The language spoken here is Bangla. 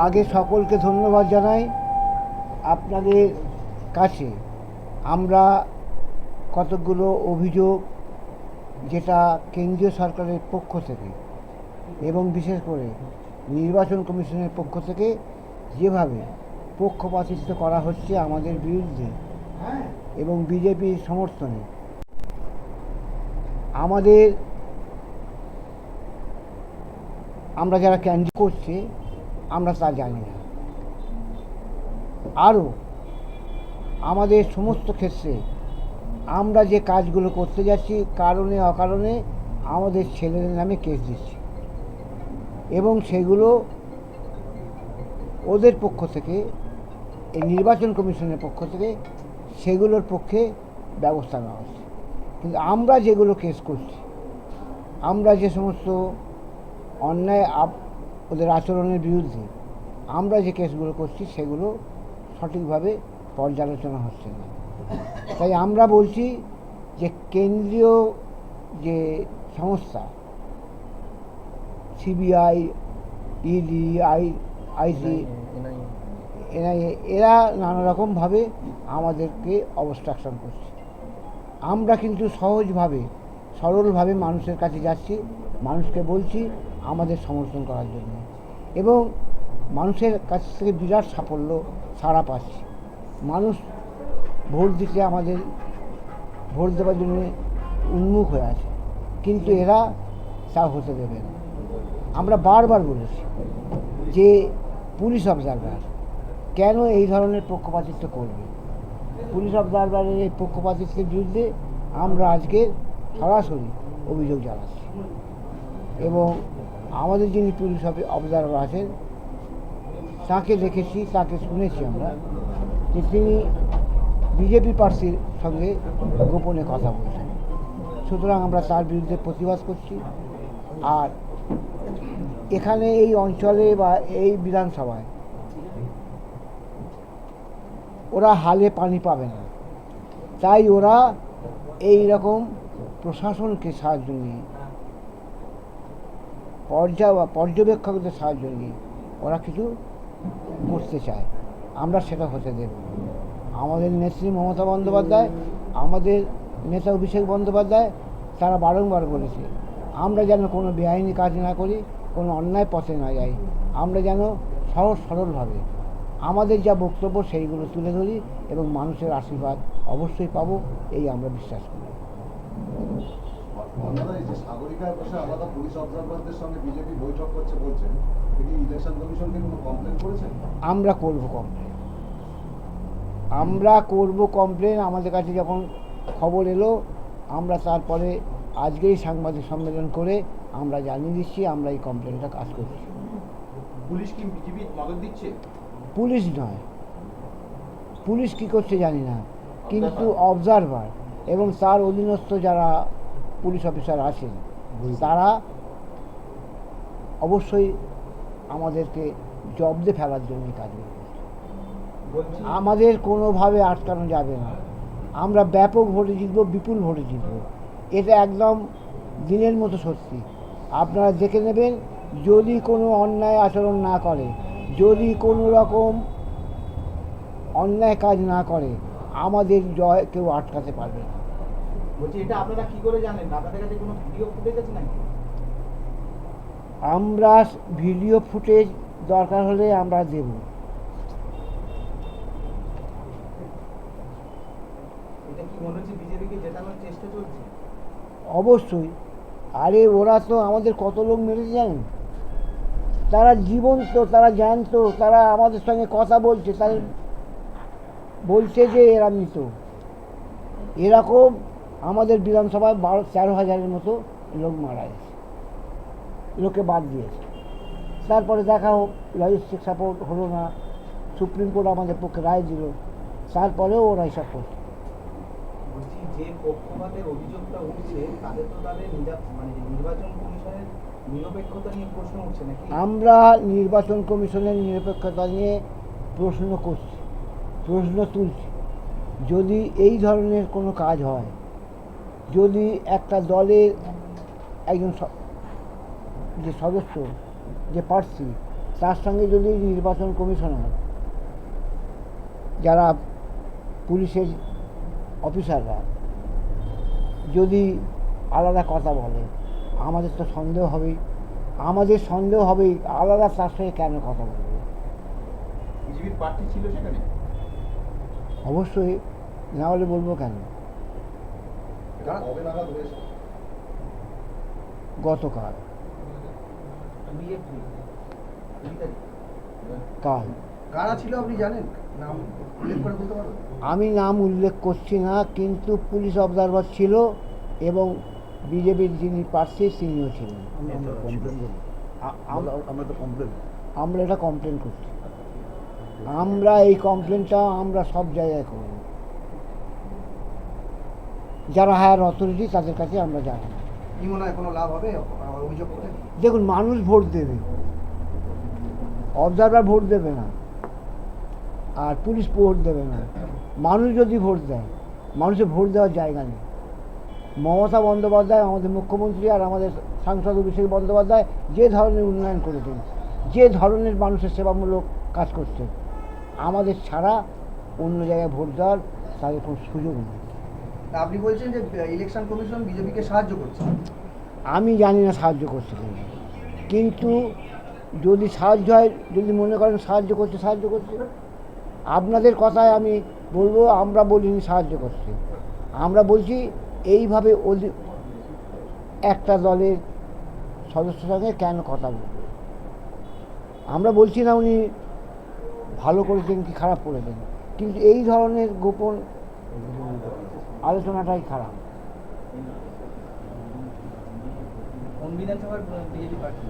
আগে সকলকে ধন্যবাদ জানাই। আপনাদের কাছে আমরা কতগুলো অভিযোগ, যেটা কেন্দ্রীয় সরকারের পক্ষ থেকে এবং বিশেষ করে নির্বাচন কমিশনের পক্ষ থেকে যেভাবে পক্ষপাতিত্ব করা হচ্ছে আমাদের বিরুদ্ধে এবং বিজেপির সমর্থনে, আমরা যারা ক্যান্ডিডেট করছে আমরা তা জানি না। আরও আমাদের সমস্ত ক্ষেত্রে আমরা যে কাজগুলো করতে যাচ্ছি কারণে অকারণে আমাদের ছেলেদের নামে কেস দিচ্ছি এবং সেগুলো ওদের পক্ষ থেকে, এই নির্বাচন কমিশনের পক্ষ থেকে সেগুলোর পক্ষে ব্যবস্থা নেওয়া হচ্ছে। কিন্তু আমরা যেগুলো কেস করছি, আমরা যে সমস্ত অন্যায় ওদের আচরণের বিরুদ্ধে আমরা যে কেসগুলো করছি সেগুলো সঠিকভাবে পর্যালোচনা হচ্ছে না। তাই আমরা বলছি যে কেন্দ্রীয় যে সংস্থা সিবিআই, ইডি, আইসি, এনআইএ, এরা নানা রকমভাবে আমাদেরকে অবস্ট্রাকশন করছে। আমরা কিন্তু সহজভাবে সরলভাবে মানুষের কাছে যাচ্ছি, মানুষকে বলছি আমাদের সমর্থন করার জন্য এবং মানুষের কাছ থেকে বিরাট সাফল্য সাড়া পাচ্ছি। মানুষ ভোট দিতে আমাদের ভোট দেওয়ার জন্য উন্মুখ হয়ে আছে, কিন্তু এরা তা হতে দেবে না। আমরা বারবার বলেছি যে পুলিশ অবজারভার কেন এই ধরনের পক্ষপাতিত্ব করবে। পুলিশ অবজারভারের এই পক্ষপাতিত্বের বিরুদ্ধে আমরা আজকে সরাসরি অভিযোগ জানাচ্ছি এবং আমাদের যিনি পুলিশ অবজারভার আছেন তাকে দেখেছি, তাকে শুনেছি আমরা যে তিনি বিজেপি প্রার্থীর সঙ্গে গোপনে কথা বলছেন। সুতরাং আমরা তার বিরুদ্ধে প্রতিবাদ করছি। আর এখানে এই অঞ্চলে বা এই বিধানসভায় ওরা হালে পানি পাবে না, তাই ওরা এই রকম প্রশাসনকে সাহায্য নিয়ে, পর্যবেক্ষকদের সাহায্য নিয়ে ওরা কিছু করতে চায়। আমরা সেটা হতে দেব। আমাদের নেত্রী মমতা বন্দ্যোপাধ্যায়, আমাদের নেতা অভিষেক বন্দ্যোপাধ্যায় তারা বারংবার বলেছে আমরা যেন কোনো বেআইনি কাজ না করি, কোনো অন্যায় পথে না যাই, আমরা যেন সহজ সরলভাবে আমাদের যা বক্তব্য সেইগুলো তুলে ধরি এবং মানুষের আশীর্বাদ অবশ্যই পাবো, এই আমরা বিশ্বাস করি। আমরা করব কমপ্লেন। আমাদের কাছে যখন খবর এলো আমরা তারপরে আজকেই সাংবাদিক সম্মেলন করে আমরা জানিয়ে দিচ্ছি আমরা এই কমপ্লেনটা কাজ করছি। পুলিশ কি বিজেপি মদত দিচ্ছে? পুলিশ নয়, পুলিশ কি করছে জানি না, কিন্তু অবজারভার এবং তার অধীনস্থ যারা পুলিশ অফিসার আছেন তারা অবশ্যই আমাদেরকে জব্দে ফেলার জন্য কাজ করছে। আমাদের কোনোভাবে আটকানো যাবে না। আমরা ব্যাপক ভোটে জিতব, বিপুল ভোটে জিতব, এটা একদম দিনের মতো সত্যি। আপনারা দেখে নেবেন, যদি কোনো অন্যায় আচরণ না করে, যদি কোনো রকম অন্যায় কাজ না করে, আমাদের জয় কেউ আটকাতে পারবে না। বলছি এটা আপনারা কি করে জানেন? আপনাদের কাছে কোনো ভিডিও ফুটেজ আছে নাকি? আমরা ভিডিও ফুটেজ দরকার হলে আমরা দেব। এটা কি মনে হচ্ছে বিজেপিকে জেতানোর চেষ্টা চলছে? অবশ্যই। আরে ওরা তো আমাদের কত লোক মেরেছে জানেন? তারা জীবন্ত, তারা জ্যান্ত, তারা আমাদের সঙ্গে কথা বলছে, তারা বলছে যে এরা মৃত। এরকম আমাদের বিধানসভায় 13,000-এর মতো লোক মারা গেছে, লোকে বাদ দিয়েছে। তারপরে দেখা হোক, লজিস্টিক সাপোর্ট হলো না, সুপ্রিম কোর্ট আমাদের পক্ষে রায় দিল, তারপরেও ওরা এসব করছে। বলছি যে পক্ষপাতের অভিযোগটা উঠছে তাদের তো তাদের নির্বাচন কমিশনের নিরপেক্ষতা নিয়ে প্রশ্ন উঠছে নাকি? আমরা নির্বাচন কমিশনের নিরপেক্ষতা নিয়ে প্রশ্ন করছি, প্রশ্ন তুলছি। যদি এই ধরনের কোনো কাজ হয়, যদি একটা দলের একজন যে সদস্য যে প্রার্থী তার সঙ্গে যদি নির্বাচন কমিশনার যারা পুলিশের অফিসাররা যদি আলাদা কথা বলে আমাদের তো সন্দেহ হবেই, আলাদা তার সঙ্গে কেন কথা বলবে? বিজেপির প্রার্থী ছিল সেখানে? অবশ্যই, না হলে বলবো কেন। কবে নাগাদ হয়েছে? গতকাল কাল। কারা ছিল আপনি জানেন? নাম উল্লেখ করে বলতে পারবেন? আমি নাম উল্লেখ করছি না, কিন্তু পুলিশ অবজারভার ছিল এবং বিজেপির যিনি প্রার্থী তিনিও ছিলেন। আমরা এটা কমপ্লেন করছি। আমরা এই কমপ্লেনটা আমরা সব জায়গায় করি, যারা হায়ার অথরিটি তাদের কাছে আমরা জানি। কি মনে হয় কোনো লাভ হবে অভিযোগ করে? দেখুন, মানুষ ভোট দেবে, অবজারভার ভোট দেবে না, আর পুলিশ ভোট দেবে না। মানুষ যদি ভোট দেয়, মানুষের ভোট দেওয়ার জায়গা নেই। মমতা বন্দ্যোপাধ্যায়, আমাদের মুখ্যমন্ত্রী আর আমাদের সাংসদ অভিষেক বন্দ্যোপাধ্যায় যে ধরনের উন্নয়ন করেছেন, যে ধরনের মানুষের সেবামূলক কাজ করছে, আমাদের ছাড়া অন্য জায়গায় ভোট দেওয়ার তাদের কোনো সুযোগ নেই। আপনি বলছেন যে ইলেকশন কমিশন বিজেপিকে সাহায্য করছে? আমি জানি না সাহায্য করছে কিনা, কিন্তু যদি সাহায্য হয়, যদি মনে করেন সাহায্য করছে, আপনাদের কথায় আমি বলবো, আমরা বলিনি সাহায্য করছে, আমরা বলছি এইভাবে একটা দলের সদস্যের সঙ্গে কেন কথা বলবে। আমরা বলছি না উনি ভালো করেছেন কি খারাপ করেছেন, কিন্তু এই ধরনের গোপন আলোচনাটাই খারাপ। কোন বিধানসভার বিজেপি প্রার্থী?